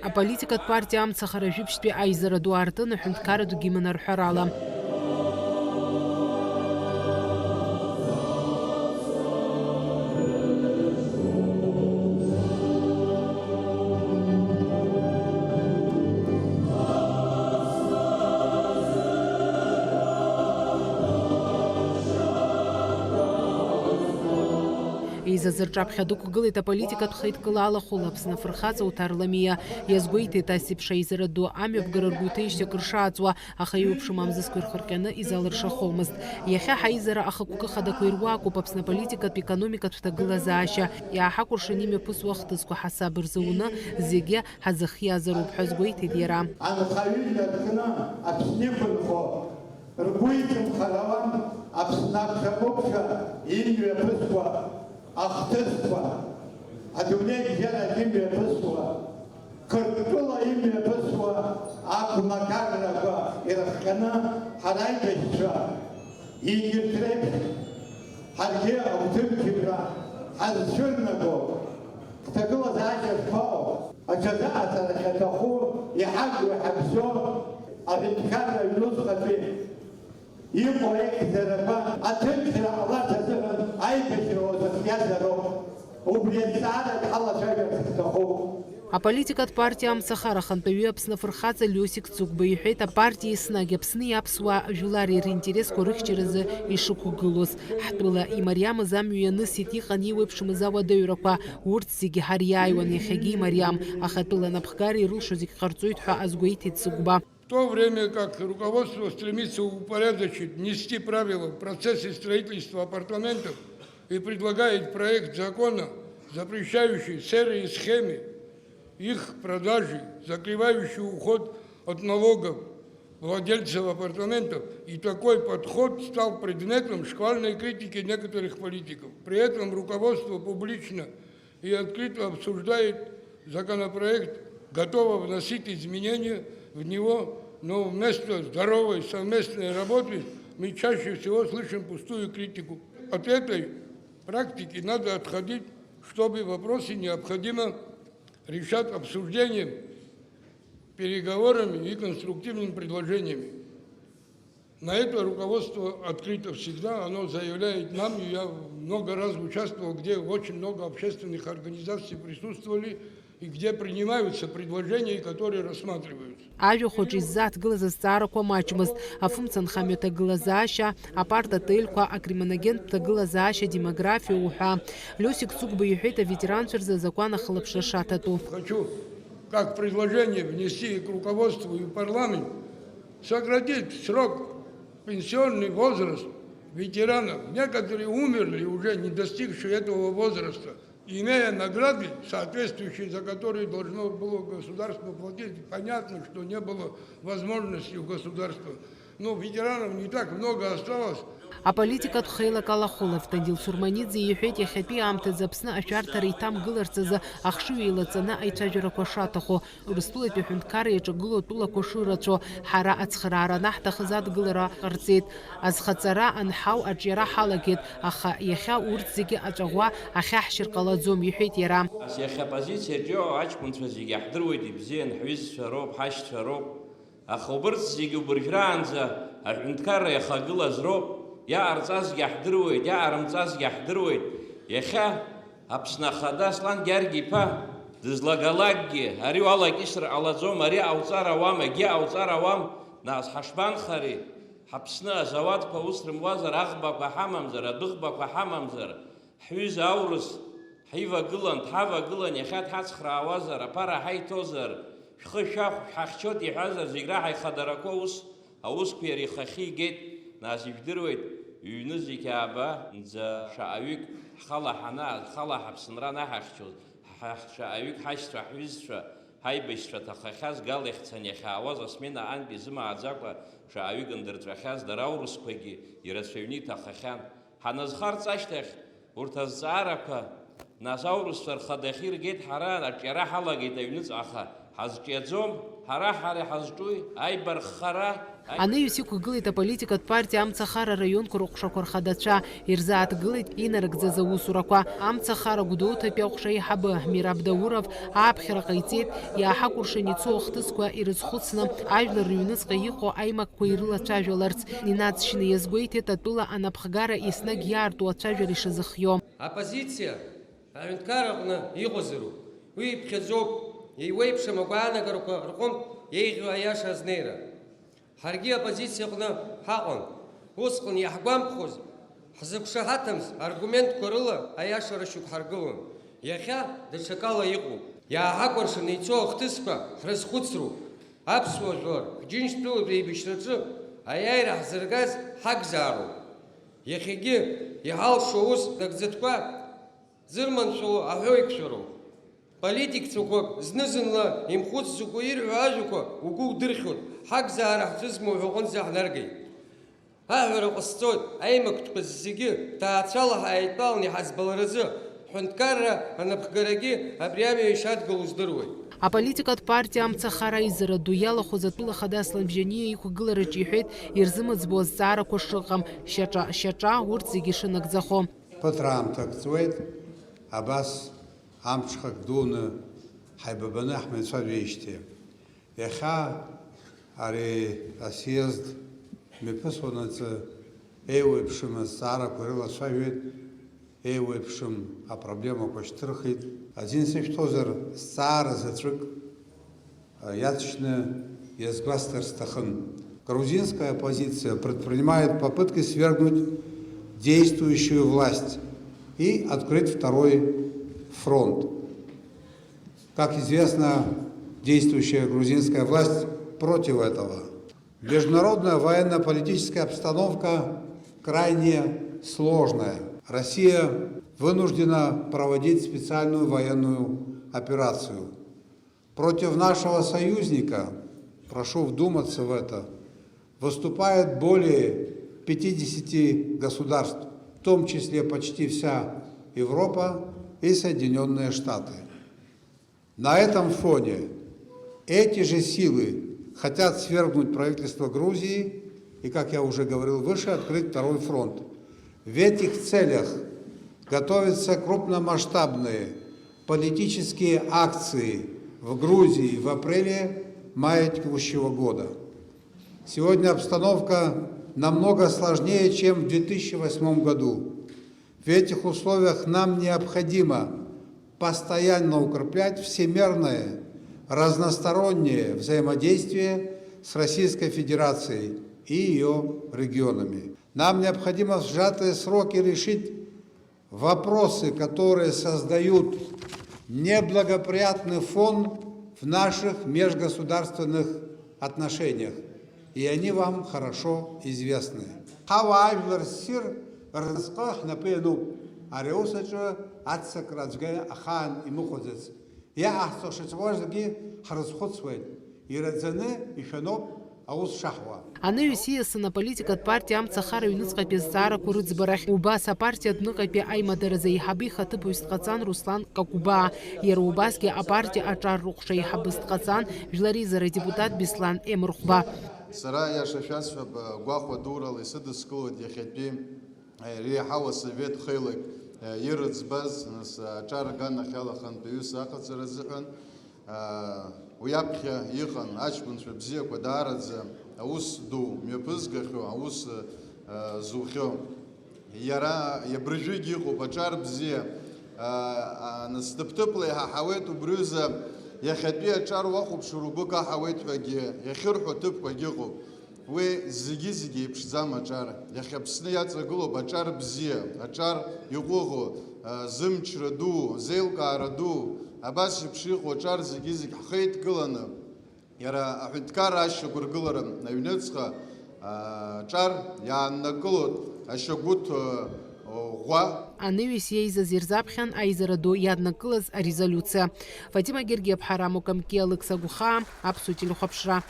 Аполитикатә партиа амцахара ажәибжьтәи аизара ду аартын аҳәынҭқарра дугьы иманарҳәарала. Еизазырҿаԥхьа дықәгылеит аполитикатә хаидкыла алахәыла Аԥсны афырхаҵа Уҭар Ламиа. Иазгәеиҭеит ас еиԥш аизара ду амҩаԥгара ргәеиҭеижьҭеи акыр шааҵуа, аха еиуеиԥшым амзызқәа ирхырҟьаны изалыршахомызт. Иахьа ҳаизара ахықәкы хадақәа ируакуп Аԥсны аполитикатә економикатә ҭагылазаашьа. Иааҳакәыршан имҩаԥысуа ахҭысқәа ҳасаб рзауны зегьы ҳазыхиазароуп ҳәа азгәеиҭеит иара. Анхаҩы иаркны Аԥсны иқәынхо ргәы иҭымхарауан Аԥсны аԥхьахәыԥхьа имҩаԥысуа ахҭысқәа, адунеи бзиарагьы имҩаԥысуа, Қырҭтәыла имҩаԥысуа агәнагаррақәа ирыхҟьаны ҳара аибашьцәа егьырҭ реиԥш ҳаргьы агәҭымчыбра ҳазцәырнаго ҳҭагылазаашьа шԥаҟоу, аҽазааӡара ахьаҭаху иҳагу иҳаԥсо аҳәынҭқарра аҩнуҵҟатәи иҟоу аихьӡарақәа аҭынчра ҟаларц азыҳәан аибашьра уазыхиазароуп. Убри азҵаарак ҳалацәажәарц ҳҭахуп. Аполитикатә партиа амцахара ахантәаҩы Аԥсны афырхаҵа Лиосик Цугба иҳәеит, апартиа еснагь Аԥсны иаԥсуаа жәлари ринтересқәа рыхьчаразы ишықәгылоз. Ҳтәыла имариамыз амҩа ианысит, иҟан иеиуеиԥшымыз ауадаҩрақәа, урҭ зегьы ҳариааиуан, иахьагьы имариам, аха атәыла напхгара ирылшо зегь ҟарҵоит ҳәа азгәеиҭеит Цугба. В то время как руководство стремится упорядочить, внести правила в процессе строительства апартаментов и предлагает проект закона, запрещающий серые схемы, их продажи, закрывающий уход от налогов владельцев апартаментов, и такой подход стал предметом шквальной критики некоторых политиков. При этом руководство публично и открыто обсуждает законопроект, готово вносить изменения в него, но вместо здоровой совместной работы мы чаще всего слышим пустую критику. От этой практики надо отходить, чтобы вопросы необходимо решать обсуждением, переговорами и конструктивными предложениями. На это руководство открыто всегда, оно заявляет нам, и я много раз участвовал, где очень много общественных организаций присутствовали, и где принимаются предложения, которые рассматриваются. Ажәахәаҿ иззааҭгылаз азҵаарақәа маҷмызт. Афымцанхамҩа ҭагылазаашьа, апартаҭеилқәа, акриминогенттә ҭагылазаашьа, демографиа уҳәа. Лиосик Цугба иҳәеит, аветеранцәа рзы азакәан ахылаԥшра шаҭатәу. Хочу, как предложение внести к руководству и в парламент, сократить срок, пенсионный возраст ветеранов. Некоторые умерли, уже не достигшие этого возраста, имея награды, соответствующие, за которые должно было государство платить. Понятно, что не было возможности у государства. Но ветеранов не так много осталось. Аполитикатә хеилак алахәыла Фтандил Сурманидзе иҳәеит, иахьатәи аамҭазы Аԥсны ашәарҭара иҭамгыларц азы ахшыҩ еилаҵаны аицәажәарақәа шаҭаху, Урыстәылатәи аҳәынҭқарра иаҿагылоу атәылақәа шырацәо, ҳара ацхыраара анаҳҭахыз адгылара ҟарҵеит. Азхаҵара анҳау аҿиара ҳалагеит, аха иахьа урҭ зегьы аҿаӷәа ахьаҳшьыр ҟалаӡом, иҳәеит иара. Иахьа апозициаҿио аҷкәынцәа зегьы иаҳдыруеит, ибзиан, ҳҩызцәа роуп, ҳашьцәа роуп. Аха убырҭ зегьы убыржәраанӡа аҳәынҭқарра иахагылаз роуп. Иаарҵазгьы ҳдыруеит, иаарымҵазгьы ҳдыруеит. Иахьа Аԥсны ахада Аслан Гьаргь-иԥа дызлагалакгьы ари уалакьысыр ҟалаӡом, ари ауҵар ауам, егьи ауҵар ауам. Нас ҳашԥанхари? Ҳаԥсны азауадқәа ус рымуазар, аӷбақәа ҳамамзар, адәыӷбақәа ҳамамзар, ҳҩыза аурыс ҳивагылан, дҳавагылан, иахьа дҳацхраауазар, аԥара ҳаиҭозар, шәхы шәахә шәҳахьчоит иҳәазар, зегь раҳа ихадарақәа аусқәа иара ихахьы игеит. Нас ижәдыруеит, ҩны зегьы ааба, нӡа шаҟаҩык ҳхала ҳаԥсынра наҳахьчоз, шаҟаҩык ҳашьцәа, ҳҩызцәа, ҳаибашьцәа ҭахахьаз гала ихцан иахьаауаз асмена антә изымааӡакәа шаҟаҩык ндырҵәахьаз дара аурысқәагьы ирацәаҩны иҭахахьан. Ҳаназхарц ашьҭахь, урҭ азҵаарақәа нас аурысшәа рхада ахьиргеит ҳара аҿиара ҳалагеит аҩныҵҟа, ҳазҿиаӡом, ҳара ҳазҿуи аибарххара. Анаҩс иқәгылеит аполитикатә партиа амцахара араионқәа рыҟәшақәа рхадацәа, ирзааҭгылеит инарыгӡаз аусурақәа. Амцахара Гәдоуҭатәи аҟәша аиҳабы Мираб Дауров ааԥхьара ҟаиҵеит, иааҳакәыршан ицо ахҭысқәа ирызхәыцны ажәлар рыҩныҵҟа иҟоу аимакқәа ирылацәажәаларц. Инацшьны иазгәеиҭеит атәыла анапхгара еснагь иаарту ацәажәара ишазыхио. Оппозиция аҳәынҭқарраҟны иҟазароуп. Уи иԥхьаӡоуп, иеиуеиԥшым агәаанагарақәа рҟынтә еиӷьу аиаша азнеира. Ҳаргьы апозициаҟны ҳаҟан. Усҟан иаҳгәамԥхоз ҳзықәшаҳаҭымз аргументқәа рыла аиашара шьақәҳаргылон. Иахьа даҽакала иҟоуп. Иааҳакәыршаны ицо ахҭысқәа ҳрызхәыцроуп. Аԥсуа жәлар ҳџьынџьтәылатә еибашьраҿы аиааира ҳзыргаз ҳакзаароуп. Иахьагьы иҳалшо ус нагӡатәқәа зырманшәало аҳәоиқәшәароуп. Политикцәақәак зны-зынла имхәыцӡакәа ирҳәо ажәақәа угәы удырхьоит. Ҳакзаара ҳҭызмоу ҳәа аҟынӡа ҳнаргеит. Аҳәара ҟасҵоит аимактәқәа зегьы ҭаацәала ҳааидтәаланы иҳаӡбаларазы ҳҳәынҭқарра анапхгарагьы абри амҩа ишадгыло здыруеит. Аполитикатә партиа амцахара аизара ду иалахәыз атәыла хада Аслан Бжьаниа иқәгылараҿы иҳәеит ирзымыӡбо азҵаарақәа шыҟам, шьаҿа урҭ зегьы шынагӡахо. Ԥыҭраамҭак ҵуеит, абас амҽхак дуны ҳаибабаны ҳмеицәажәеижьҭеи. Иахьа ари асъезд мҩаԥысуанаҵы еиуеиԥшым азҵаарақәа ирылацәажәеит, еиуеиԥшым апроблемақәа шьҭырхит. Азин сышәҭозар зҵаара заҵәык иаҵшьны иазгәасҭар сҭахын. Грузинская оппозиция предпринимает попытки свергнуть действующую власть и открыть второй фронт. Как известно, действующая грузинская власть против этого. Международная военно-политическая обстановка крайне сложная. Россия вынуждена проводить специальную военную операцию. Против нашего союзника, прошу вдуматься в это, выступает более 50 государств, в том числе почти вся Европа и Соединенные Штаты. На этом фоне эти же силы хотят свергнуть правительство Грузии и, как я уже говорил выше, открыть второй фронт. В этих целях готовятся крупномасштабные политические акции в Грузии в апреле-мае текущего года. Сегодня обстановка намного сложнее, чем в 2008 году. В этих условиях нам необходимо постоянно укреплять всемирное разностороннее взаимодействие с Российской Федерацией и ее регионами. Нам необходимо в сжатые сроки решить вопросы, которые создают неблагоприятный фон в наших межгосударственных отношениях. И они вам хорошо известны. Анаҩс ииасын аполитикатә партиа амцахара аҩныҵҟатәи азҵаарақәа рыӡбарахь. Убас апартиа адәныҟатәи аимадаразы аиҳабы ихаҭыԥуаҩ дҟаҵан Руслан Какубаа. Иара убасгьы апартиа аҿар рҟәша аиҳабыс дҟаҵан Жәлар Еизара депутат Беслан Емырхәба. Сара иаша шәасҳәап, гәаҟуа дуурала исыдыскылоит иахьатәи реиҳау асовет хеилак ирыӡбаз аҿар аганахьала хантәаҩыс аҟаҵара азыҳәан уи аԥхьа иҟан аҷкәынцәа бзиақәа даараӡа аус ду мҩаԥызгахьоу, аус зухьоу. Иара иабыржәыгь иҟоуп аҿар бзиа. Нас ҭыԥ-ҭыԥла иҳаҳауеит убриазы иахьатәи аҿар уахәаԥшыр угәы каҳауеит ҳәагьы иахьырҳәо ҭыԥқәагьы ыҟоуп. Уи зегьы еиԥшӡам аҿар. Иахьа Аԥсны иаҵагылоуп аҿар бзиа, аҿар иҟәыӷо, зымчра ду, зеилкаара ду, абас еиԥш иҟоу аҿар зегьы ҳхеидкыланы иара аҳәынҭқарра ашьақәыргылара аҩныҵҟа аҿар иааннакылоит ашьагәыҭ ӷәӷәа. Анаҩс иеизаз ирзаԥхьан аизара ду иаднакылаз арезолиуциа. Фатима Гергиев-ҳара, Мукамки Алыкса-Гухаа, Аԥсуа телехәаԥшра.